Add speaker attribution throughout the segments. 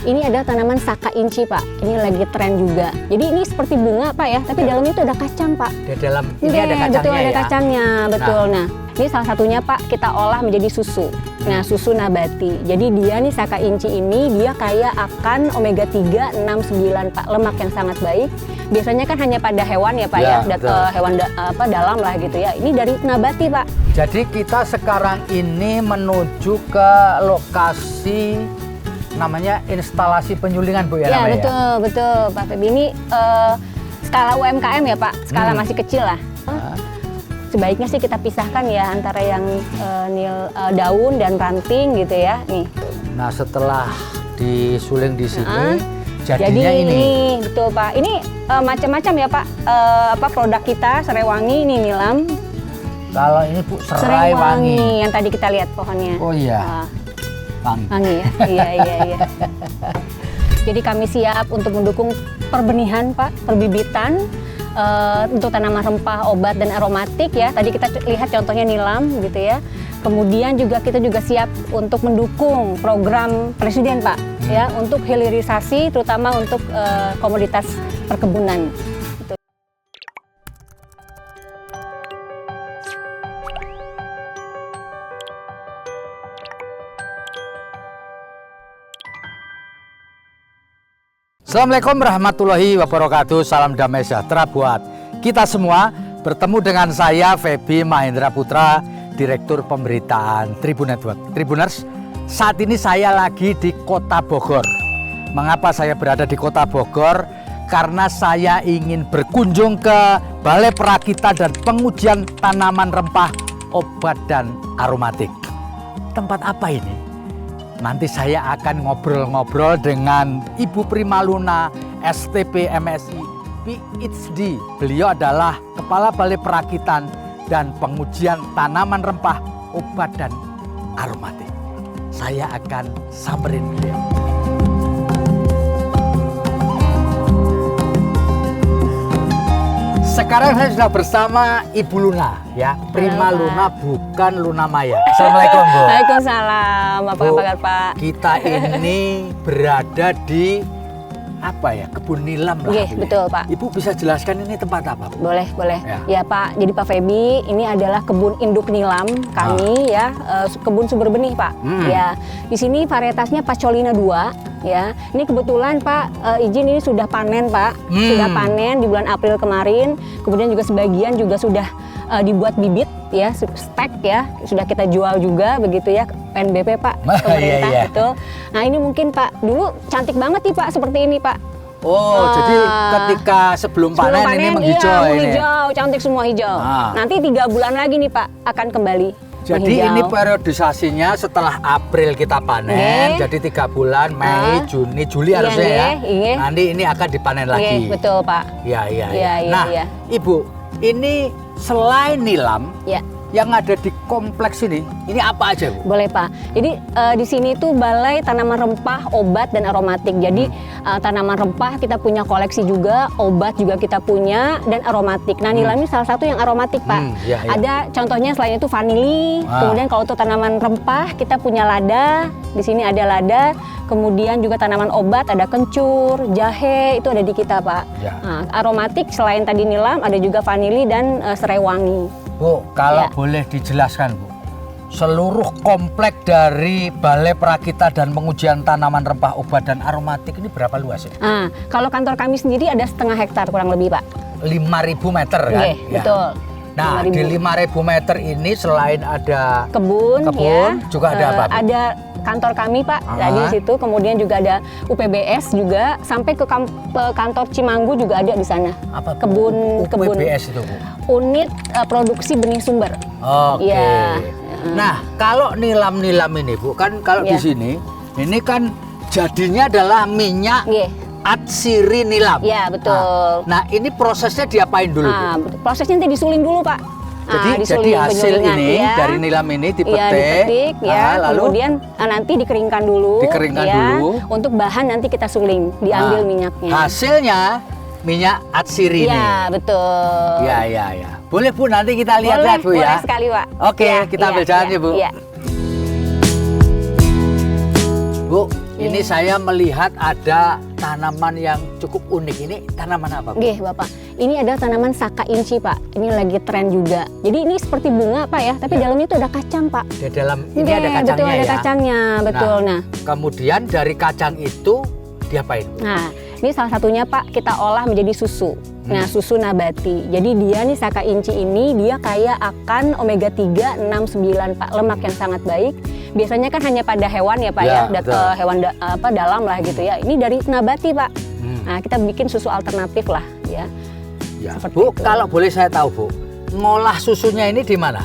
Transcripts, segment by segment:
Speaker 1: Ini adalah tanaman saka inci, Pak. Ini lagi tren juga. Jadi ini seperti bunga, Pak ya, tapi dalamnya itu ada kacang, Pak.
Speaker 2: Di dalam ini ada kacangnya
Speaker 1: betul, ada
Speaker 2: ya?
Speaker 1: kacangnya, betul. Nah, ini salah satunya, Pak, kita olah menjadi susu. Nah, susu nabati. Jadi dia nih saka inci ini dia kaya akan omega 3, 6, 9, Pak. Lemak yang sangat baik. Biasanya kan hanya pada hewan ya, Pak ya. Hewan dalam lah gitu ya. Ini dari nabati, Pak.
Speaker 2: Jadi kita sekarang ini menuju ke lokasi namanya instalasi penyulingan, Bu ya?
Speaker 1: Ya,
Speaker 2: namanya,
Speaker 1: betul, betul, Pak Febi. Ini skala UMKM ya, Pak. Skala masih kecil lah. Sebaiknya sih kita pisahkan ya antara yang daun dan ranting gitu ya. Nih.
Speaker 2: Nah, setelah disuling di sini,
Speaker 1: jadi ini betul, Pak. Ini macam-macam ya, Pak. Produk kita serai wangi ini nilam.
Speaker 2: Kalau ini, Bu, serai wangi
Speaker 1: yang tadi kita lihat pohonnya.
Speaker 2: Oh iya.
Speaker 1: Wangi ya. Iya. Jadi kami siap untuk mendukung perbenihan, Pak, perbibitan untuk tanaman rempah, obat dan aromatik ya. Tadi kita lihat contohnya nilam gitu ya. Kemudian juga kita juga siap untuk mendukung program Presiden, Pak, ya, untuk hilirisasi terutama untuk komoditas perkebunan. Gitu.
Speaker 2: Assalamualaikum warahmatullahi wabarakatuh. Salam damai sejahtera buat kita semua. Bertemu dengan saya Febi Mahendra Putra, Direktur Pemberitaan Tribun Network. Tribuners, saat ini saya lagi di Kota Bogor. Mengapa saya berada di Kota Bogor? Karena saya ingin berkunjung ke Balai Perakitan dan Pengujian Tanaman Rempah, Obat dan Aromatik. Tempat apa ini? Nanti saya akan ngobrol-ngobrol dengan Ibu Primaluna STP MSI PhD. Beliau adalah Kepala Balai Perakitan dan Pengujian Tanaman Rempah, Obat dan Aromatik. Saya akan samperin beliau. Sekarang saya sudah bersama Ibu Luna ya, Primaluna bukan Luna Maya. Assalamualaikum, Bu.
Speaker 1: Waalaikumsalam. Apa kabar, Pak?
Speaker 2: Kita ini berada di kebun nilam lah.
Speaker 1: Oke, betul, Pak.
Speaker 2: Ibu bisa jelaskan ini tempat apa, Bu?
Speaker 1: Boleh. Ya, Pak. Jadi Pak Febi, ini adalah kebun induk nilam kami ya, kebun sumber benih, Pak. Ya, di sini varietasnya Pascolina 2 ya. Ini kebetulan Pak izin ini sudah panen, Pak. Sudah panen di bulan April kemarin. Kemudian juga sebagian juga sudah dibuat bibit ya, stek ya, sudah kita jual juga begitu ya, PNBP, Pak, pemerintah.
Speaker 2: Iya.
Speaker 1: Betul. Nah, ini mungkin Pak dulu cantik banget nih, Pak, seperti ini, Pak.
Speaker 2: Jadi ketika sebelum panen ini menghijau,
Speaker 1: menghijau, cantik semua hijau. Nanti 3 bulan lagi nih, Pak, akan kembali.
Speaker 2: Jadi
Speaker 1: menghijau.
Speaker 2: ini periodisasinya setelah April kita panen, jadi 3 bulan, Mei, Juni, Juli harusnya ya. Nanti ini akan dipanen lagi.
Speaker 1: Betul, Pak.
Speaker 2: Iya. Nah, Ibu, ini selain nilam, yang ada di kompleks ini apa aja, Bu?
Speaker 1: Boleh, Pak. Jadi di sini tuh Balai Tanaman Rempah, Obat dan Aromatik. Jadi tanaman rempah kita punya koleksi juga, obat juga kita punya, dan aromatik. Nah, nilam ini salah satu yang aromatik, Pak. Ada contohnya selain itu vanili. Kemudian kalau untuk tanaman rempah kita punya lada. Di sini ada lada. Kemudian juga tanaman obat ada kencur, jahe, itu ada di kita, Pak. Nah, aromatik selain tadi nilam ada juga vanili dan serai wangi.
Speaker 2: Bu, kalau boleh dijelaskan, Bu, seluruh komplek dari Balai Perakitan dan Pengujian Tanaman Rempah, Obat dan Aromatik ini berapa luas ya?
Speaker 1: Kalau kantor kami sendiri ada 0,5 hektar kurang lebih, Pak.
Speaker 2: 5.000 meter kan?
Speaker 1: Betul.
Speaker 2: Nah,
Speaker 1: 5.000.
Speaker 2: di 5.000 meter ini selain ada
Speaker 1: kebun
Speaker 2: juga ada apa, Bu?
Speaker 1: Ada kantor kami, Pak, di situ. Kemudian juga ada UPBS juga, sampai ke kantor Cimanggu juga ada di sana.
Speaker 2: Apa
Speaker 1: kebun
Speaker 2: UPBS itu, Bu?
Speaker 1: Unit Produksi Benih Sumber.
Speaker 2: Oke. Nah, kalau nilam-nilam ini, Bu, kan kalau di sini ini kan jadinya adalah minyak atsiri nilam.
Speaker 1: Iya, betul.
Speaker 2: Nah, ini prosesnya diapain dulu, Bu?
Speaker 1: Prosesnya nanti disuling dulu, Pak.
Speaker 2: Jadi hasil ini dari nilam ini dipetik,
Speaker 1: lalu kemudian nanti dikeringkan dulu, untuk bahan nanti kita suling, diambil minyaknya.
Speaker 2: Hasilnya minyak atsiri ini.
Speaker 1: Iya, betul.
Speaker 2: Iya. Boleh, Bu, nanti kita lihat-lihat, Bu, ya.
Speaker 1: Boleh sekali, Pak.
Speaker 2: Oke, kita ambil jalan ya, Bu.
Speaker 1: Iya.
Speaker 2: Bu, Ini saya melihat ada tanaman yang cukup unik. Ini tanaman apa, Bu?
Speaker 1: Oke, Bapak. Ini adalah tanaman saka inci, Pak. Ini lagi tren juga. Jadi ini seperti bunga, Pak ya, tapi dalamnya itu ada kacang, Pak.
Speaker 2: Di dalam ini
Speaker 1: Oke,
Speaker 2: ada kacangnya
Speaker 1: betul, ada
Speaker 2: ya.
Speaker 1: kacangnya, betul. Nah,
Speaker 2: kemudian dari kacang itu diapain?
Speaker 1: nah, ini salah satunya, Pak, kita olah menjadi susu. Nah, susu nabati. Jadi dia nih saka inci ini dia kaya akan omega 3, 6, 9, Pak. Lemak yang sangat baik. Biasanya kan hanya pada hewan ya, Pak ya,
Speaker 2: betul.
Speaker 1: hewan dalam lah gitu ya. Ini dari nabati, Pak. Nah, kita bikin susu alternatif lah ya.
Speaker 2: Ya,
Speaker 1: Seperti
Speaker 2: Bu,
Speaker 1: itu.
Speaker 2: kalau boleh saya tahu, Bu, ngolah susunya ini di mana?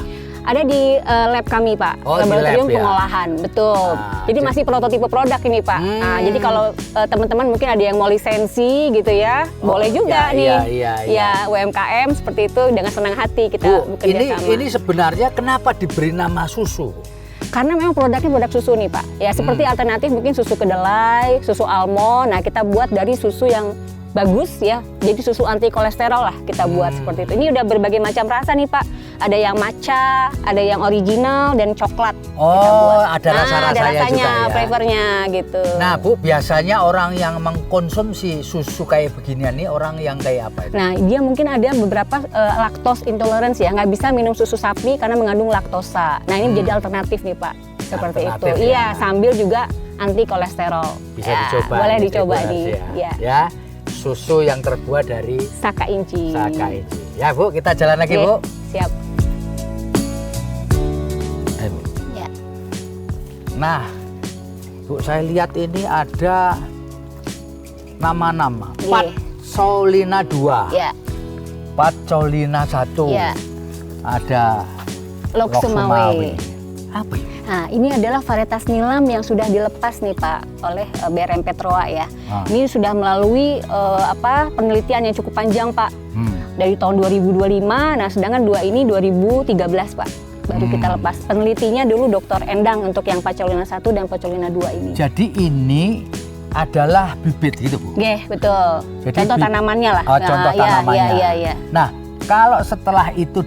Speaker 1: Ada di lab kami, Pak.
Speaker 2: Oh, di
Speaker 1: Laboratorium
Speaker 2: lab, ya.
Speaker 1: pengolahan, betul. Jadi masih prototipe produk ini, Pak. Nah, jadi kalau teman-teman mungkin ada yang mau lisensi gitu ya, boleh juga nih. Ya, UMKM seperti itu dengan senang hati kita
Speaker 2: Bu,
Speaker 1: bekerja sama.
Speaker 2: ini sebenarnya kenapa diberi nama susu?
Speaker 1: Karena memang produknya produk susu nih, Pak. Ya, seperti alternatif mungkin susu kedelai, susu almond. Nah, kita buat dari susu yang bagus ya. Jadi susu anti kolesterol lah kita buat seperti itu. Ini udah berbagai macam rasa nih, Pak. Ada yang matcha, ada yang original dan coklat. Kita buat.
Speaker 2: Ada rasa-rasanya
Speaker 1: ada rasanya,
Speaker 2: juga ya.
Speaker 1: flavornya gitu.
Speaker 2: Nah, Bu, biasanya orang yang mengkonsumsi susu kayak beginian nih orang yang kayak apa itu?
Speaker 1: Nah, dia mungkin ada beberapa lactose intolerance ya, nggak bisa minum susu sapi karena mengandung laktosa. Nah, ini menjadi alternatif nih, Pak. Seperti itu.
Speaker 2: Alternatif,
Speaker 1: Iya,
Speaker 2: ya.
Speaker 1: sambil juga anti kolesterol.
Speaker 2: Bisa
Speaker 1: Ya,
Speaker 2: dicoba.
Speaker 1: boleh
Speaker 2: nih,
Speaker 1: dicoba
Speaker 2: Tribuners
Speaker 1: nih.
Speaker 2: ya.
Speaker 1: Ya.
Speaker 2: Ya, susu yang terbuat dari
Speaker 1: Saka inci.
Speaker 2: saka inci. Ya, Bu, kita jalan lagi,
Speaker 1: Oke,
Speaker 2: Bu.
Speaker 1: siap.
Speaker 2: Ayo, Bu.
Speaker 1: Ya.
Speaker 2: Nah, Bu, saya lihat ini ada nama-nama.
Speaker 1: Iya.
Speaker 2: Patsolina 2,
Speaker 1: Ya,
Speaker 2: Patsolina 1,
Speaker 1: ya.
Speaker 2: ada
Speaker 1: Lok Sumawe.
Speaker 2: Apa ini?
Speaker 1: Nah, ini adalah varietas nilam yang sudah dilepas nih, Pak, oleh BRM Petroa ya. Ini sudah melalui penelitian yang cukup panjang, Pak. Dari tahun 2025, nah sedangkan dua ini 2013, Pak. Baru kita lepas. Penelitinya dulu Dr. Endang untuk yang Patsolina 1 dan Patsolina 2 ini.
Speaker 2: Jadi ini adalah bibit gitu, Bu?
Speaker 1: Oke, betul.
Speaker 2: Jadi
Speaker 1: Contoh tanamannya lah.
Speaker 2: Oh, contoh tanamannya.
Speaker 1: Iya.
Speaker 2: Nah, kalau setelah itu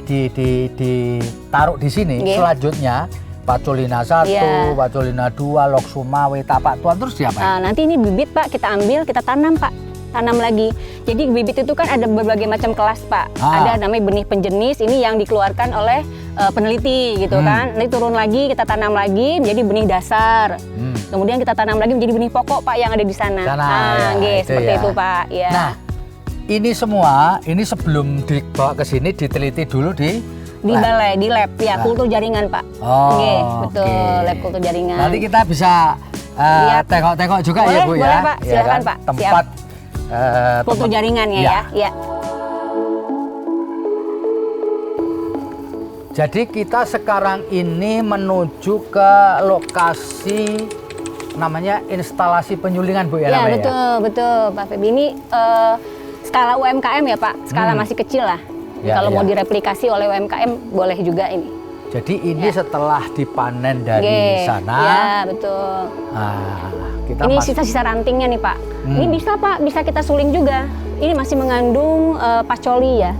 Speaker 2: ditaruh di sini,
Speaker 1: Nggih.
Speaker 2: selanjutnya Patsolina 1,
Speaker 1: Iya.
Speaker 2: Patsolina 2, Lok Sumawe, Tapak Tuan, terus diapain?
Speaker 1: Nanti ini bibit, Pak, kita ambil, kita tanam, Pak. Tanam lagi. Jadi bibit itu kan ada berbagai macam kelas, Pak. Ada namanya benih penjenis, ini yang dikeluarkan oleh peneliti gitu kan. Nanti turun lagi, kita tanam lagi menjadi benih dasar. Kemudian kita tanam lagi menjadi benih pokok, Pak, yang ada di sana. Seperti itu, Pak. Ya.
Speaker 2: Nah, ini semua, ini sebelum dibawa ke sini diteliti dulu di
Speaker 1: balai, di lab, ya, kultur jaringan, Pak.
Speaker 2: Oh,
Speaker 1: Oke, betul,
Speaker 2: oke.
Speaker 1: lab kultur jaringan.
Speaker 2: Nanti kita bisa
Speaker 1: Lihat.
Speaker 2: tengok-tengok juga ya, Bu,
Speaker 1: boleh,
Speaker 2: ya.
Speaker 1: Pak.
Speaker 2: Ya
Speaker 1: Silakan,
Speaker 2: kan?
Speaker 1: Pak.
Speaker 2: Tempat
Speaker 1: kultur jaringannya
Speaker 2: Ya.
Speaker 1: ya.
Speaker 2: Jadi kita sekarang ini menuju ke lokasi namanya instalasi penyulingan, Bu, ya, namanya,
Speaker 1: Betul, Pak Febi. Ini skala UMKM ya, Pak. Skala masih kecil lah.
Speaker 2: Ya,
Speaker 1: Kalau
Speaker 2: ya.
Speaker 1: mau direplikasi oleh UMKM boleh juga ini.
Speaker 2: Jadi ini setelah dipanen dari
Speaker 1: Oke,
Speaker 2: sana.
Speaker 1: ya, betul.
Speaker 2: Nah, kita
Speaker 1: Ini
Speaker 2: mas-
Speaker 1: sisa-sisa rantingnya nih, Pak. Ini bisa, Pak, bisa kita suling juga. Ini masih mengandung pacoli ya.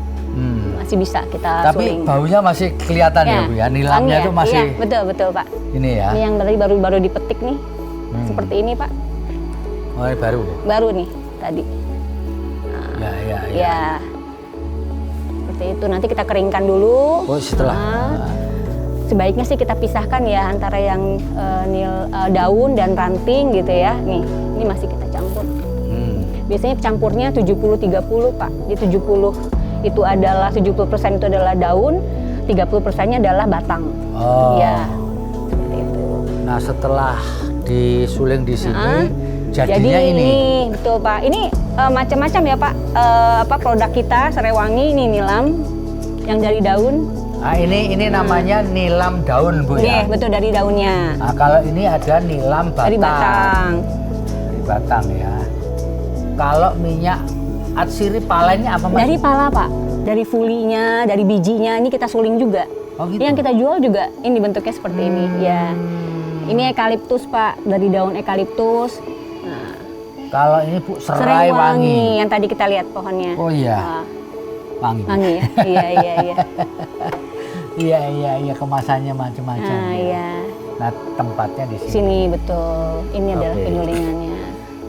Speaker 1: Masih bisa kita
Speaker 2: Tapi
Speaker 1: suling.
Speaker 2: baunya masih kelihatan ya, Bu, ya. Nilamnya
Speaker 1: wangi
Speaker 2: itu masih
Speaker 1: Iya, betul, Pak.
Speaker 2: ini ya.
Speaker 1: Ini yang baru dipetik nih. Seperti ini, Pak.
Speaker 2: Oh, ini baru.
Speaker 1: Baru nih tadi. Ya. Seperti itu. Nanti kita keringkan dulu.
Speaker 2: Oh, setelah.
Speaker 1: Sebaiknya sih kita pisahkan ya antara yang daun dan ranting gitu ya. Nih, ini masih kita campur. Biasanya campurnya 70-30, Pak. Di 70 itu adalah 70% itu adalah daun, 30%-nya adalah batang.
Speaker 2: Oh.
Speaker 1: Ya. Seperti itu.
Speaker 2: Nah, setelah disuling di sini,
Speaker 1: Jadi
Speaker 2: jadinya ini.
Speaker 1: betul, Pak. Ini macam-macam ya, Pak. Produk kita Serewangi ini nilam yang dari daun.
Speaker 2: Nah, ini namanya nilam daun, Bu, ya.
Speaker 1: Iya, betul, dari daunnya.
Speaker 2: Nah, kalau ini ada nilam batang.
Speaker 1: Dari batang.
Speaker 2: Dari batang ya. Kalau minyak atsiri palanya apa, Mas?
Speaker 1: Dari pala, Pak. Dari fulinya, dari bijinya, ini kita suling juga.
Speaker 2: Oh, gitu.
Speaker 1: Yang kita jual juga ini bentuknya seperti ini, ya. Ini eukaliptus, Pak, dari daun eukaliptus. Nah,
Speaker 2: Kalau ini, Bu, serai wangi.
Speaker 1: yang tadi kita lihat pohonnya.
Speaker 2: Oh iya, wangi.
Speaker 1: Wangi ya. Iya.
Speaker 2: Iya, kemasannya macam-macam.
Speaker 1: Nah, iya.
Speaker 2: Nah, tempatnya di sini.
Speaker 1: Sini betul. Ini adalah
Speaker 2: Oke.
Speaker 1: penyulingannya.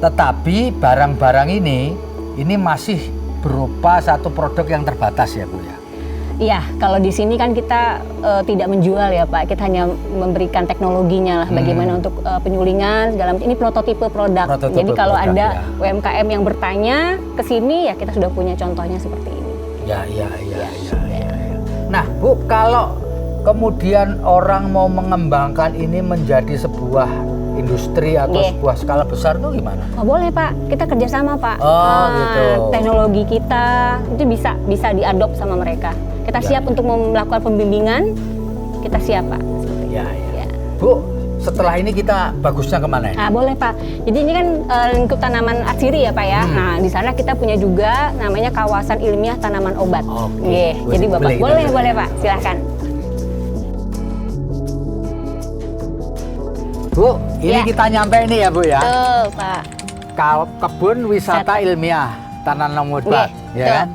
Speaker 2: Tetapi barang-barang ini masih berupa satu produk yang terbatas ya Bu ya.
Speaker 1: Iya, kalau di sini kan kita tidak menjual ya Pak, kita hanya memberikan teknologinya lah, bagaimana untuk penyulingan segala macam. Ini prototipe produk.
Speaker 2: Prototipe
Speaker 1: Jadi kalau
Speaker 2: produk,
Speaker 1: ada
Speaker 2: ya.
Speaker 1: UMKM yang bertanya ke sini ya kita sudah punya contohnya seperti ini.
Speaker 2: Ya. Nah Bu, kalau kemudian orang mau mengembangkan ini menjadi sebuah industri atau
Speaker 1: Nggih.
Speaker 2: sebuah skala besar tuh gimana?
Speaker 1: Oh boleh Pak, kita kerjasama Pak.
Speaker 2: Oh, gitu.
Speaker 1: Teknologi kita itu bisa diadop sama mereka. Kita
Speaker 2: Ya,
Speaker 1: siap untuk melakukan pembimbingan, kita siap Pak. Seperti itu.
Speaker 2: Ya.
Speaker 1: Ya.
Speaker 2: Bu, setelah ini kita bagusnya kemana ya?
Speaker 1: Nah, boleh Pak. Jadi ini kan lingkup tanaman atsiri ya Pak ya. Nah, di sana kita punya juga namanya kawasan ilmiah tanaman obat.
Speaker 2: Oke.
Speaker 1: Nggih. Jadi Bapak
Speaker 2: Boleh kita
Speaker 1: boleh
Speaker 2: lihat.
Speaker 1: boleh Pak, silahkan.
Speaker 2: Bu, ini
Speaker 1: Ya.
Speaker 2: kita nyampe ini ya Bu ya.
Speaker 1: Betul Pak.
Speaker 2: Kebun wisata ilmiah tanaman obat,
Speaker 1: Nggih,
Speaker 2: ya
Speaker 1: betul.
Speaker 2: kan?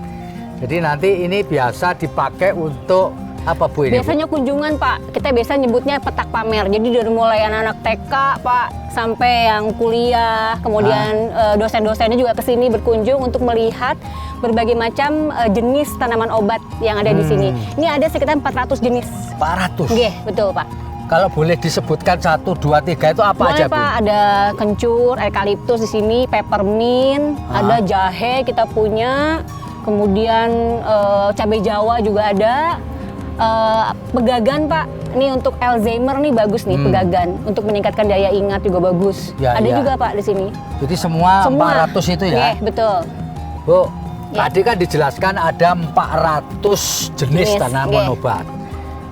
Speaker 2: Jadi nanti ini biasa dipakai untuk apa Bu ini? Bu?
Speaker 1: Biasanya kunjungan Pak, kita biasa nyebutnya petak pamer. Jadi dari mulai anak-anak TK Pak sampai yang kuliah, kemudian dosen-dosennya juga ke sini berkunjung untuk melihat berbagai macam jenis tanaman obat yang ada di sini. Ini ada sekitar 400 jenis.
Speaker 2: 400.
Speaker 1: Nggih, betul Pak.
Speaker 2: Kalau boleh disebutkan 1, 2, 3 itu apa
Speaker 1: Boleh
Speaker 2: aja Bu?
Speaker 1: Pak, ada kencur, eukaliptus di sini, peppermint, ada jahe kita punya, kemudian cabai Jawa juga ada, pegagan Pak. Ini untuk Alzheimer nih bagus nih pegagan, untuk meningkatkan daya ingat juga bagus.
Speaker 2: Ya,
Speaker 1: ada
Speaker 2: ya.
Speaker 1: juga Pak di sini.
Speaker 2: Jadi semua 400 itu ya?
Speaker 1: Nggih, betul.
Speaker 2: Bu,
Speaker 1: Ya.
Speaker 2: tadi kan dijelaskan ada 400 jenis tanaman
Speaker 1: nggih.
Speaker 2: obat.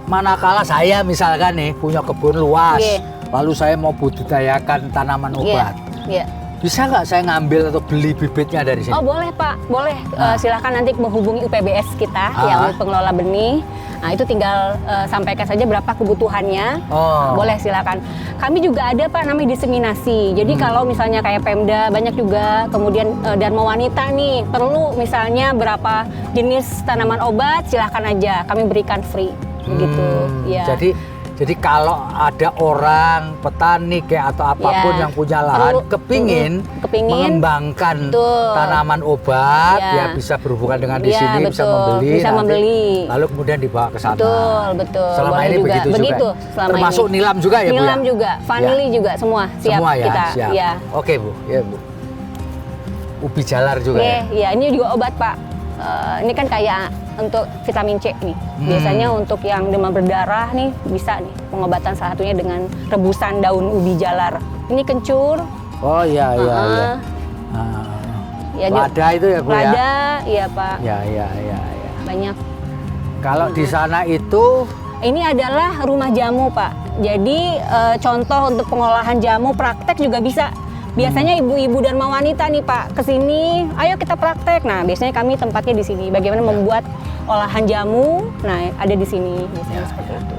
Speaker 2: Manakala saya misalkan nih punya kebun luas,
Speaker 1: Nggih.
Speaker 2: lalu saya mau budidayakan tanaman obat.
Speaker 1: Iya.
Speaker 2: Bisa nggak saya ngambil atau beli bibitnya dari sini?
Speaker 1: Oh boleh Pak, boleh. Silahkan nanti menghubungi UPBS kita yang pengelola benih. Nah itu tinggal sampaikan saja berapa kebutuhannya.
Speaker 2: Oh.
Speaker 1: Boleh silakan. Kami juga ada Pak namanya diseminasi. Jadi kalau misalnya kayak Pemda banyak juga, kemudian Dharma Wanita nih perlu misalnya berapa jenis tanaman obat, silahkan aja kami berikan free. Begitu. Ya.
Speaker 2: Jadi kalau ada orang petani kayak atau apapun
Speaker 1: Ya,
Speaker 2: yang punya lahan
Speaker 1: perlu,
Speaker 2: kepingin mengembangkan
Speaker 1: betul.
Speaker 2: tanaman obat,
Speaker 1: Ya.
Speaker 2: ya bisa berhubungan dengan di
Speaker 1: Ya,
Speaker 2: sini, bisa
Speaker 1: betul.
Speaker 2: membeli,
Speaker 1: Bisa
Speaker 2: nanti,
Speaker 1: membeli.
Speaker 2: lalu kemudian dibawa ke sana.
Speaker 1: Betul.
Speaker 2: Selama
Speaker 1: Boleh
Speaker 2: ini
Speaker 1: juga.
Speaker 2: begitu juga.
Speaker 1: Selama
Speaker 2: Termasuk
Speaker 1: ini.
Speaker 2: nilam juga ya Bu?
Speaker 1: Nilam
Speaker 2: ya?
Speaker 1: juga, vanili juga semua siap
Speaker 2: Semua ya,
Speaker 1: kita.
Speaker 2: siap.
Speaker 1: Ya.
Speaker 2: Oke Bu, ya Bu. Ubi jalar juga ya?
Speaker 1: Iya, ini juga obat Pak. Ini kan kayak untuk vitamin C nih. Biasanya untuk yang demam berdarah nih bisa nih pengobatan salah satunya dengan rebusan daun ubi jalar. Ini kencur.
Speaker 2: Oh iya.
Speaker 1: Ya,
Speaker 2: Lada itu ya Bu ya?
Speaker 1: Lada, iya Pak.
Speaker 2: Ya.
Speaker 1: Banyak.
Speaker 2: Kalau di sana itu
Speaker 1: Ini adalah rumah jamu Pak. Jadi contoh untuk pengolahan jamu praktek juga bisa. Biasanya ibu-ibu dan wanita nih Pak kesini, ayo kita praktek. Nah biasanya kami tempatnya di sini. Bagaimana membuat olahan jamu? Nah ada di sini biasanya seperti itu.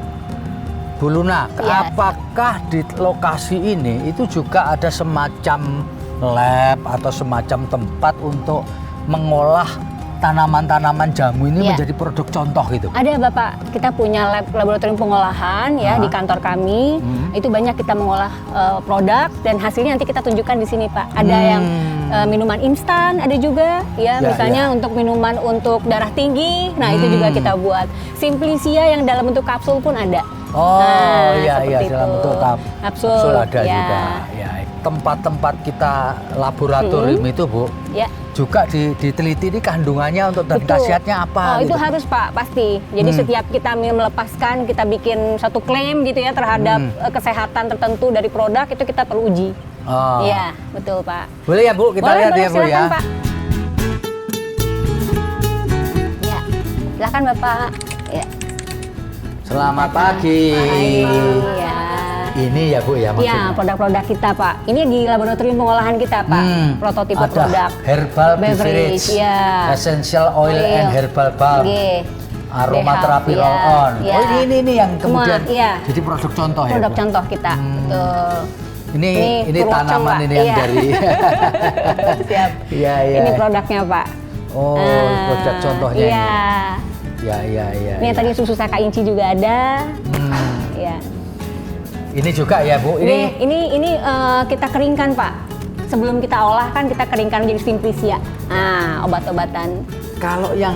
Speaker 2: Bu Luna,
Speaker 1: Ya.
Speaker 2: apakah di lokasi ini itu juga ada semacam lab atau semacam tempat untuk mengolah tanaman-tanaman jamu ini
Speaker 1: Ya.
Speaker 2: menjadi produk contoh gitu?
Speaker 1: Ada Bapak, kita punya laboratorium pengolahan ya di kantor kami. Itu banyak kita mengolah produk dan hasilnya nanti kita tunjukkan di sini Pak. Ada yang minuman instan, ada juga ya, misalnya untuk minuman untuk darah tinggi. Nah, itu juga kita buat. Simplicia yang dalam bentuk kapsul pun ada.
Speaker 2: Oh
Speaker 1: Nah,
Speaker 2: iya
Speaker 1: seperti
Speaker 2: dalam
Speaker 1: itu.
Speaker 2: bentuk
Speaker 1: Kapsul,
Speaker 2: ada
Speaker 1: ya.
Speaker 2: juga. Ya, tempat-tempat kita laboratorium itu Bu
Speaker 1: Ya.
Speaker 2: juga diteliti ini kandungannya untuk dan
Speaker 1: Betul.
Speaker 2: khasiatnya apa?
Speaker 1: Oh, itu
Speaker 2: gitu.
Speaker 1: harus Pak, pasti. Jadi setiap kita melepaskan, kita bikin satu klaim gitu ya terhadap kesehatan tertentu dari produk, itu kita perlu uji.
Speaker 2: Oh.
Speaker 1: Iya, betul Pak.
Speaker 2: Boleh ya Bu, kita lihat ya Bu
Speaker 1: silakan,
Speaker 2: ya.
Speaker 1: Pak. Ya, silakan Bapak. Ya.
Speaker 2: Selamat pagi.
Speaker 1: Iya.
Speaker 2: Ini ya Bu ya
Speaker 1: Ya,
Speaker 2: maksudnya.
Speaker 1: produk-produk kita Pak. Ini di laboratorium pengolahan kita Pak. Prototipe
Speaker 2: ada
Speaker 1: produk.
Speaker 2: herbal
Speaker 1: Beverage,
Speaker 2: beverage,
Speaker 1: ya.
Speaker 2: essential oil and herbal balm,
Speaker 1: Nggih.
Speaker 2: aromaterapi
Speaker 1: Behel,
Speaker 2: roll on.
Speaker 1: ya.
Speaker 2: Oh ini yang
Speaker 1: Semua,
Speaker 2: kemudian
Speaker 1: iya.
Speaker 2: jadi produk contoh ya
Speaker 1: Produk
Speaker 2: Bu?
Speaker 1: contoh kita. Betul.
Speaker 2: Ini
Speaker 1: Purwocong,
Speaker 2: tanaman
Speaker 1: Pak.
Speaker 2: ini yang
Speaker 1: Iya.
Speaker 2: dari.
Speaker 1: Siap.
Speaker 2: Iya.
Speaker 1: Ini produknya Pak.
Speaker 2: Oh produk contohnya
Speaker 1: Iya.
Speaker 2: ini. Iya.
Speaker 1: Ini yang tadi susu saka inci juga ada. Ya.
Speaker 2: Ini juga ya Bu,
Speaker 1: Ini kita keringkan Pak. Sebelum kita olah kan kita keringkan jadi simplisia. Nah, obat-obatan.
Speaker 2: kalau yang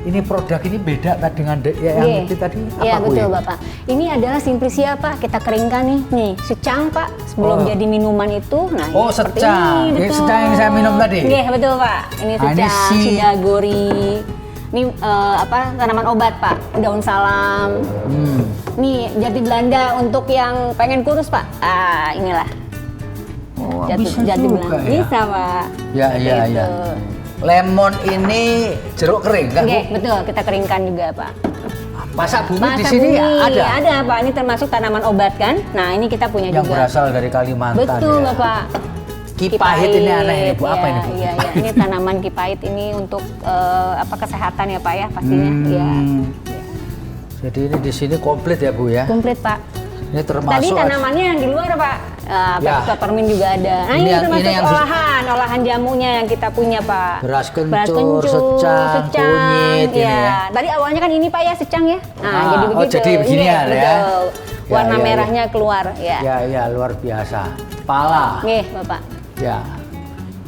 Speaker 2: ini produk ini beda dengan yang itu tadi apa
Speaker 1: Iya
Speaker 2: Bu?
Speaker 1: betul Bapak. Ini adalah simplisia Pak, kita keringkan nih secang Pak sebelum jadi minuman itu. Nah,
Speaker 2: Oh,
Speaker 1: ini seperti
Speaker 2: secang.
Speaker 1: ini,
Speaker 2: Ini
Speaker 1: betul.
Speaker 2: secang yang saya minum tadi.
Speaker 1: Iya betul Pak. Ini
Speaker 2: Nah, ini
Speaker 1: secang, sidagori. Ini tanaman obat Pak, daun salam. Nih jati Belanda untuk yang pengen kurus Pak. Ah inilah.
Speaker 2: Oh,
Speaker 1: Jati
Speaker 2: bisa juga
Speaker 1: Belanda.
Speaker 2: ya?
Speaker 1: Bisa Pak.
Speaker 2: Ya,
Speaker 1: Seperti
Speaker 2: ya,
Speaker 1: itu.
Speaker 2: ya. Lemon ini jeruk kering kan?
Speaker 1: Oke,
Speaker 2: Bu?
Speaker 1: betul. Kita keringkan juga Pak.
Speaker 2: Pasak bumi di
Speaker 1: Pasak
Speaker 2: sini
Speaker 1: bumi,
Speaker 2: ada.
Speaker 1: Ada Pak. Ini termasuk tanaman obat kan? Nah ini kita punya
Speaker 2: Yang
Speaker 1: juga.
Speaker 2: berasal dari Kalimantan.
Speaker 1: Betul
Speaker 2: ya.
Speaker 1: Bapak.
Speaker 2: Kipahit ini aneh ini Bu, apa
Speaker 1: Iya,
Speaker 2: ini Bu?
Speaker 1: Iya, iya. Ini tanaman kipahit ini untuk kesehatan ya Pak ya pastinya. Iya.
Speaker 2: Jadi ini di sini komplit ya Bu ya?
Speaker 1: Komplit Pak.
Speaker 2: Ini
Speaker 1: Tadi
Speaker 2: termasuk
Speaker 1: tanamannya yang di luar Pak.
Speaker 2: Ya.
Speaker 1: Peppermint juga ada. Nah
Speaker 2: Ini
Speaker 1: ini,
Speaker 2: yang-
Speaker 1: termasuk
Speaker 2: ini yang
Speaker 1: olahan jamunya yang kita punya Pak.
Speaker 2: Beras kencur, secang, kunyit ini ya.
Speaker 1: Tadi awalnya kan ini Pak ya secang ya. Nah
Speaker 2: Ah,
Speaker 1: jadi
Speaker 2: oh,
Speaker 1: begitu.
Speaker 2: jadi beginian
Speaker 1: Iya,
Speaker 2: ya.
Speaker 1: betul.
Speaker 2: Ya,
Speaker 1: Warna
Speaker 2: ya, ya.
Speaker 1: merahnya keluar ya.
Speaker 2: Ya, ya luar biasa. Pala.
Speaker 1: Nih Bapak.
Speaker 2: Ya.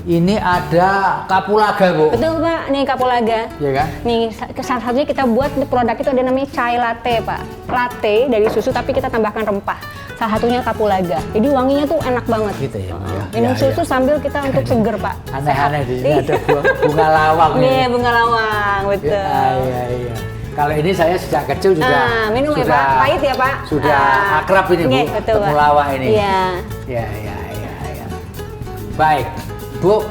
Speaker 2: Ini ada kapulaga Bu.
Speaker 1: Betul Pak, nih kapulaga.
Speaker 2: Iya kan?
Speaker 1: Nih salah satunya kita buat produk itu ada namanya chai latte Pak. Latte dari susu tapi kita tambahkan rempah. Salah satunya kapulaga. Jadi wanginya tuh enak banget.
Speaker 2: Gitu ya, Bu, ya.
Speaker 1: Minum
Speaker 2: Ya,
Speaker 1: susu
Speaker 2: ya.
Speaker 1: sambil kita untuk seger Pak.
Speaker 2: Aneh-aneh di sini
Speaker 1: Sehat.
Speaker 2: ada bunga lawang nih.
Speaker 1: Iya bunga lawang, betul.
Speaker 2: Ya, iya, iya. Kalau ini saya sejak kecil juga
Speaker 1: Minum ya
Speaker 2: sudah,
Speaker 1: Pak, pahit ya Pak.
Speaker 2: Sudah akrab ini Bu,
Speaker 1: Iya, betul, Pak.
Speaker 2: temulawak ini.
Speaker 1: Iya.
Speaker 2: Ya, ya, ya, ya. Baik, Bu.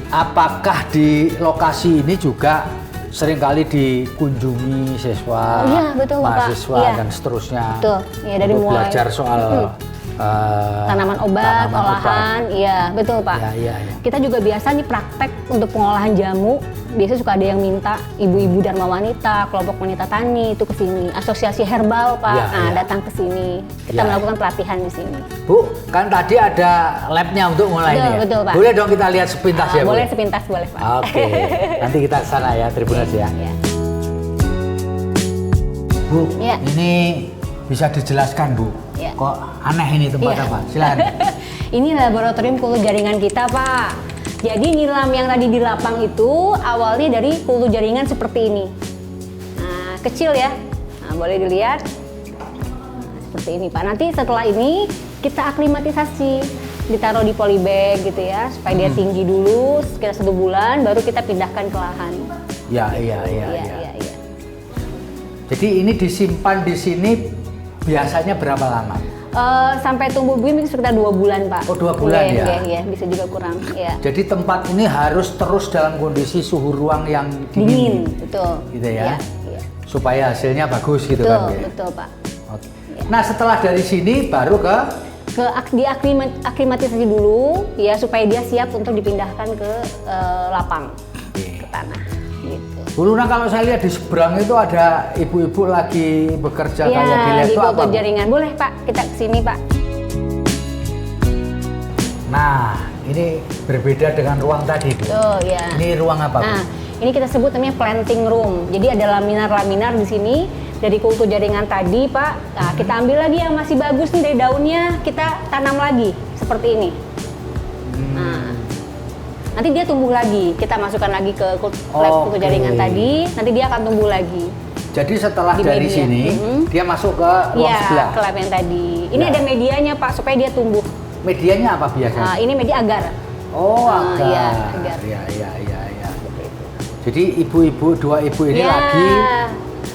Speaker 2: Apakah di lokasi ini juga seringkali dikunjungi siswa,
Speaker 1: Iya, betul, Bapak.
Speaker 2: mahasiswa
Speaker 1: Iya.
Speaker 2: dan seterusnya?
Speaker 1: Betul, iya, dari
Speaker 2: untuk
Speaker 1: mulai
Speaker 2: belajar soal
Speaker 1: Tanaman obat,
Speaker 2: tanaman
Speaker 1: olahan, iya betul Pak.
Speaker 2: Ya, iya, iya.
Speaker 1: Kita juga biasa nih praktek untuk pengolahan jamu. Biasanya suka ada yang minta ibu-ibu Dharma Wanita, kelompok wanita tani itu ke sini. Asosiasi herbal Pak,
Speaker 2: Ya,
Speaker 1: nah
Speaker 2: ya.
Speaker 1: datang ke sini.
Speaker 2: Ya,
Speaker 1: Kita melakukan pelatihan di sini.
Speaker 2: Bu, kan tadi ada labnya untuk mulai
Speaker 1: Betul,
Speaker 2: ini ya?
Speaker 1: betul, Pak.
Speaker 2: Boleh dong kita lihat sepintas ya Bu?
Speaker 1: Boleh sepintas boleh Pak.
Speaker 2: Oke, nanti kita ke sana ya, Tribuners ya.
Speaker 1: Iya.
Speaker 2: Bu,
Speaker 1: Iya.
Speaker 2: ini bisa dijelaskan Bu?
Speaker 1: Iya.
Speaker 2: Kok aneh ini tempat
Speaker 1: Iya.
Speaker 2: apa? Silakan.
Speaker 1: Ini laboratorium kultur jaringan kita Pak. Jadi nilam yang tadi di lapang itu awalnya dari kultur jaringan seperti ini. Nah, kecil ya. Nah, boleh dilihat. Nah, seperti ini Pak. Nanti setelah ini kita aklimatisasi, ditaruh di polybag gitu ya, supaya dia tinggi dulu, sekitar 1 bulan, baru kita pindahkan ke lahan.
Speaker 2: Ya, iya, iya,
Speaker 1: Iya,
Speaker 2: iya.
Speaker 1: iya, iya.
Speaker 2: Jadi ini disimpan di sini biasanya berapa lama?
Speaker 1: Sampai tumbuh biak sekitar 2 bulan Pak.
Speaker 2: Oh, 2 bulan ya?
Speaker 1: Iya, bisa juga kurang. Iya.
Speaker 2: Jadi tempat ini harus terus dalam kondisi suhu ruang yang
Speaker 1: Dingin,
Speaker 2: dingin,
Speaker 1: betul.
Speaker 2: gitu ya?
Speaker 1: Iya.
Speaker 2: Supaya hasilnya bagus gitu
Speaker 1: Betul,
Speaker 2: kan? Ya?
Speaker 1: betul Pak.
Speaker 2: Oke. Nah setelah dari sini baru ke
Speaker 1: Diaklimatisasi dulu ya supaya dia siap untuk dipindahkan ke lapang, ke tanah gitu.
Speaker 2: Bu Luna, kalau saya lihat di seberang itu ada ibu-ibu lagi bekerja kayak di
Speaker 1: Ya, di
Speaker 2: laptop apa?
Speaker 1: kultur
Speaker 2: Bu?
Speaker 1: jaringan. Boleh Pak, kita kesini Pak.
Speaker 2: Nah, ini berbeda dengan ruang tadi, Bu.
Speaker 1: Tuh ya.
Speaker 2: Ini ruang apa, Bu?
Speaker 1: Nah, ini kita sebut namanya planting room. Jadi ada laminar-laminar di sini dari kultur jaringan tadi, Pak. Nah, kita ambil lagi yang masih bagus nih dari daunnya, kita tanam lagi seperti ini. Nah, nanti dia tumbuh lagi. Kita masukkan lagi ke lab kultur jaringan tadi, nanti dia akan tumbuh lagi.
Speaker 2: Jadi setelah
Speaker 1: Di
Speaker 2: dari
Speaker 1: media.
Speaker 2: sini, dia masuk ke ruang
Speaker 1: Iya,
Speaker 2: sebelah.
Speaker 1: ke lab yang tadi. Ini
Speaker 2: Ya.
Speaker 1: ada medianya, Pak, supaya dia tumbuh.
Speaker 2: Medianya apa biasanya?
Speaker 1: Ini media agar.
Speaker 2: Oh, agar.
Speaker 1: Iya, agar.
Speaker 2: Ya, ya, ya, ya. Jadi ibu-ibu, dua ibu ini
Speaker 1: Ya,
Speaker 2: lagi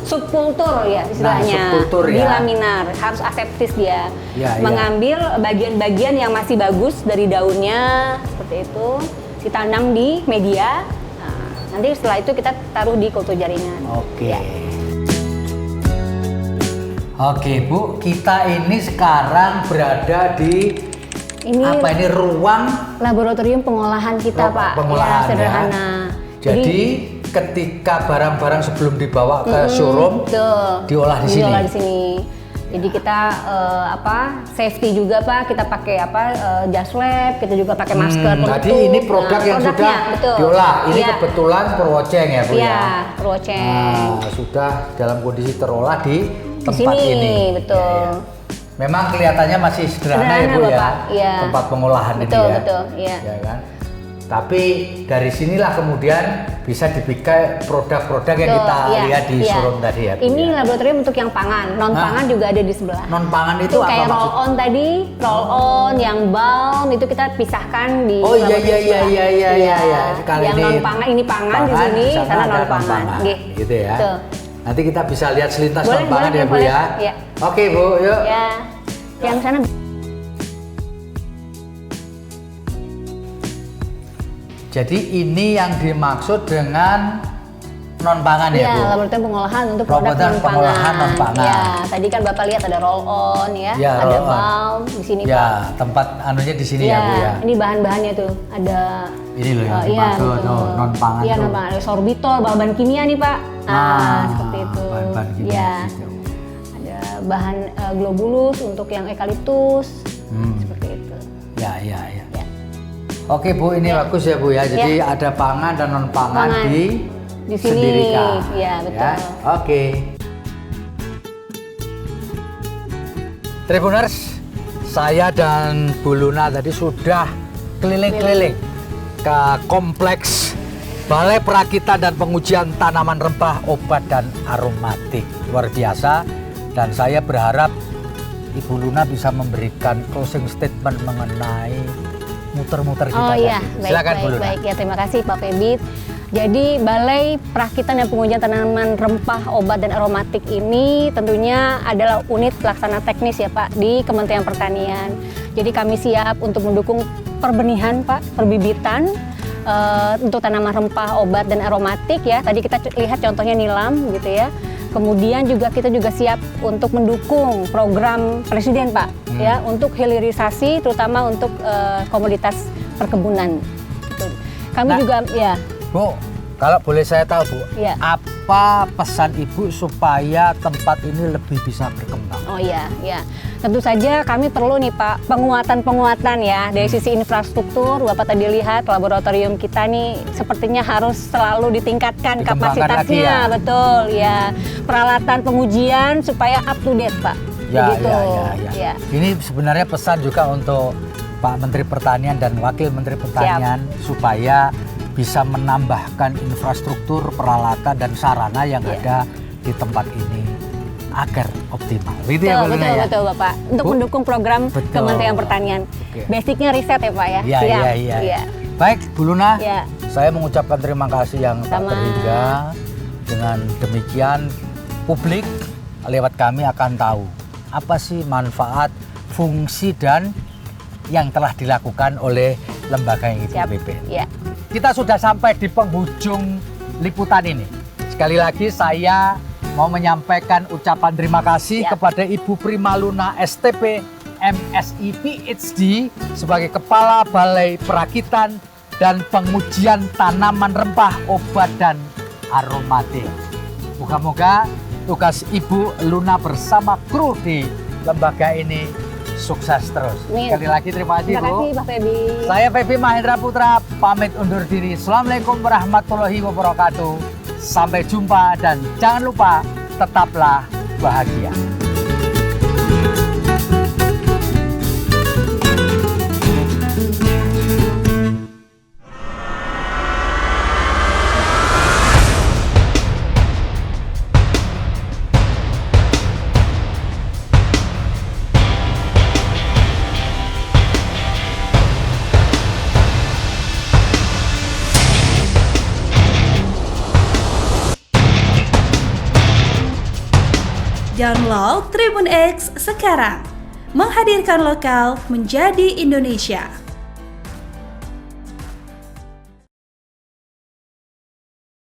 Speaker 1: subkultur ya istilahnya.
Speaker 2: subkultur
Speaker 1: Di
Speaker 2: ya.
Speaker 1: laminar, harus aseptis dia.
Speaker 2: Ya, ya.
Speaker 1: Mengambil bagian-bagian yang masih bagus dari daunnya seperti itu, ditanam di media. Nah, nanti setelah itu kita taruh di kultur jaringan.
Speaker 2: Oke.
Speaker 1: Ya.
Speaker 2: Oke, Bu, kita ini sekarang berada di
Speaker 1: Ini
Speaker 2: apa ini ruang
Speaker 1: laboratorium pengolahan kita, Pak.
Speaker 2: pengolahan
Speaker 1: Ya, sederhana.
Speaker 2: Jadi ketika barang-barang sebelum dibawa ke showroom
Speaker 1: betul.
Speaker 2: diolah di sini.
Speaker 1: Diolah di sini. Jadi kita safety juga Pak, kita pakai jas lab, kita juga pakai masker
Speaker 2: Tadi
Speaker 1: penutup.
Speaker 2: ini produk yang
Speaker 1: produknya,
Speaker 2: sudah
Speaker 1: betul.
Speaker 2: diolah. Ini
Speaker 1: Iya.
Speaker 2: kebetulan perwoceng ya, Bu
Speaker 1: Iya,
Speaker 2: ya.
Speaker 1: perwoceng.
Speaker 2: Nah, sudah dalam kondisi terolah di tempat
Speaker 1: sini,
Speaker 2: ini.
Speaker 1: betul.
Speaker 2: Ya, ya. Memang kelihatannya masih sederhana ya Bu ya,
Speaker 1: Bapak. Ya.
Speaker 2: tempat pengolahan
Speaker 1: Betul,
Speaker 2: ini ya.
Speaker 1: betul, iya.
Speaker 2: Ya kan? Tapi dari sinilah kemudian bisa dibikin produk-produk yang kita lihat di showroom tadi ya. Bu,
Speaker 1: ini
Speaker 2: ya.
Speaker 1: laboratorium untuk yang pangan, non pangan juga ada di sebelah.
Speaker 2: Non pangan itu
Speaker 1: Itu
Speaker 2: apa
Speaker 1: kayak roll
Speaker 2: maksud?
Speaker 1: on tadi, roll on yang balm itu kita pisahkan di
Speaker 2: Oh iya iya iya
Speaker 1: sebelah.
Speaker 2: iya iya
Speaker 1: Iya.
Speaker 2: iya. Kali
Speaker 1: Yang non pangan ini pangan di sini, sana non pangan.
Speaker 2: Gitu ya.
Speaker 1: Betul.
Speaker 2: Nanti kita bisa lihat selintas
Speaker 1: Boleh,
Speaker 2: non pangan
Speaker 1: boleh,
Speaker 2: ya Bu
Speaker 1: boleh.
Speaker 2: ya.
Speaker 1: Iya.
Speaker 2: Oke Bu, yuk.
Speaker 1: Ya. Yang sana
Speaker 2: Jadi ini yang dimaksud dengan non pangan ya Bu?
Speaker 1: ya, laboratorium pengolahan untuk produk
Speaker 2: Laboratorium
Speaker 1: non pangan.
Speaker 2: pengolahan non-pangan.
Speaker 1: Ya, tadi kan Bapak lihat ada roll on ya,
Speaker 2: Ya,
Speaker 1: ada
Speaker 2: roll on.
Speaker 1: balm di sini Pak.
Speaker 2: Ya, tempat anunya di sini ya Bu ya.
Speaker 1: Ini bahan-bahannya tuh ada.
Speaker 2: Ini loh yang
Speaker 1: iya,
Speaker 2: dimaksud
Speaker 1: betul.
Speaker 2: tuh, non pangan
Speaker 1: Iya,
Speaker 2: tuh.
Speaker 1: non pangan. Ada sorbitol, bahan kimia nih Pak. Seperti itu.
Speaker 2: Bahan-bahan kimia
Speaker 1: Iya.
Speaker 2: gitu.
Speaker 1: Ada bahan globulus untuk yang eukaliptus.
Speaker 2: Hmm.
Speaker 1: Seperti itu.
Speaker 2: Ya, ya, ya.
Speaker 1: Ya.
Speaker 2: Oke Bu, ini bagus ya Bu ya. Jadi ada pangan dan non pangan
Speaker 1: Pangan. Di sini.
Speaker 2: sendirikan.
Speaker 1: Iya, betul.
Speaker 2: Oke. Tribuners, saya dan Bu Luna tadi sudah keliling-keliling ke kompleks Balai Perakitan dan Pengujian Tanaman Rempah, Obat dan Aromatik. Luar biasa, dan saya berharap Ibu Luna bisa memberikan closing statement mengenai muter-muter kita
Speaker 1: Oh
Speaker 2: tadi.
Speaker 1: iya, baik,
Speaker 2: Silakan Bu
Speaker 1: baik,
Speaker 2: Luna.
Speaker 1: baik. Ya, terima kasih Pak Febit. Jadi Balai Perakitan dan Pengujian Tanaman Rempah, Obat dan Aromatik ini tentunya adalah unit pelaksana teknis ya Pak di Kementerian Pertanian. Jadi kami siap untuk mendukung perbenihan Pak, perbibitan untuk tanaman rempah, obat dan aromatik ya. Tadi kita lihat contohnya nilam gitu ya. Kemudian juga kita juga siap untuk mendukung program Presiden Pak ya untuk hilirisasi terutama untuk komoditas perkebunan. Gitu. Kami
Speaker 2: Nah,
Speaker 1: juga ya.
Speaker 2: Bu, kalau boleh saya tahu Bu,
Speaker 1: Ya.
Speaker 2: apa pesan Ibu supaya tempat ini lebih bisa berkembang?
Speaker 1: Oh iya, ya. Tentu saja kami perlu nih Pak penguatan ya dari sisi infrastruktur. Bapak tadi lihat laboratorium kita nih sepertinya harus selalu ditingkatkan
Speaker 2: Dikembangkan
Speaker 1: kapasitasnya,
Speaker 2: lagi ya.
Speaker 1: betul ya. Peralatan pengujian supaya up to date Pak.
Speaker 2: Ya,
Speaker 1: Begitu.
Speaker 2: ya. Ini sebenarnya pesan juga untuk Pak Menteri Pertanian dan Wakil Menteri Pertanian supaya bisa menambahkan infrastruktur, peralatan dan sarana yang ada di tempat ini agar optimal. Gitu ya, Bu Luna, ya?
Speaker 1: Betul Bapak. Untuk
Speaker 2: Bu?
Speaker 1: mendukung program
Speaker 2: Betul.
Speaker 1: Kementerian Pertanian.
Speaker 2: Oke.
Speaker 1: Basicnya riset ya Pak ya.
Speaker 2: Iya,
Speaker 1: Siap.
Speaker 2: iya. Baik, Bu Luna.
Speaker 1: Ya.
Speaker 2: Saya mengucapkan terima kasih yang tak
Speaker 1: Sama.
Speaker 2: terhingga. Dengan demikian, publik lewat kami akan tahu apa sih manfaat, fungsi dan yang telah dilakukan oleh lembaga yang
Speaker 1: Siap.
Speaker 2: IPB.
Speaker 1: Ya.
Speaker 2: Kita sudah sampai di penghujung liputan ini. Sekali lagi saya mau menyampaikan ucapan terima kasih
Speaker 1: Ya.
Speaker 2: kepada Ibu Prima Luna STP MSI PhD sebagai Kepala Balai Perakitan dan Pengujian Tanaman Rempah, Obat dan Aromatik. Moga-moga tugas Ibu Luna bersama kru di lembaga ini sukses terus.
Speaker 1: Amin.
Speaker 2: Sekali lagi terima kasih
Speaker 1: Terima
Speaker 2: Bu.
Speaker 1: kasih Pak Febi.
Speaker 2: Saya Febi Mahendra Putra pamit undur diri. Assalamualaikum warahmatullahi wabarakatuh. Sampai jumpa dan jangan lupa tetaplah bahagia.
Speaker 3: Download Tribun X sekarang, menghadirkan lokal menjadi Indonesia.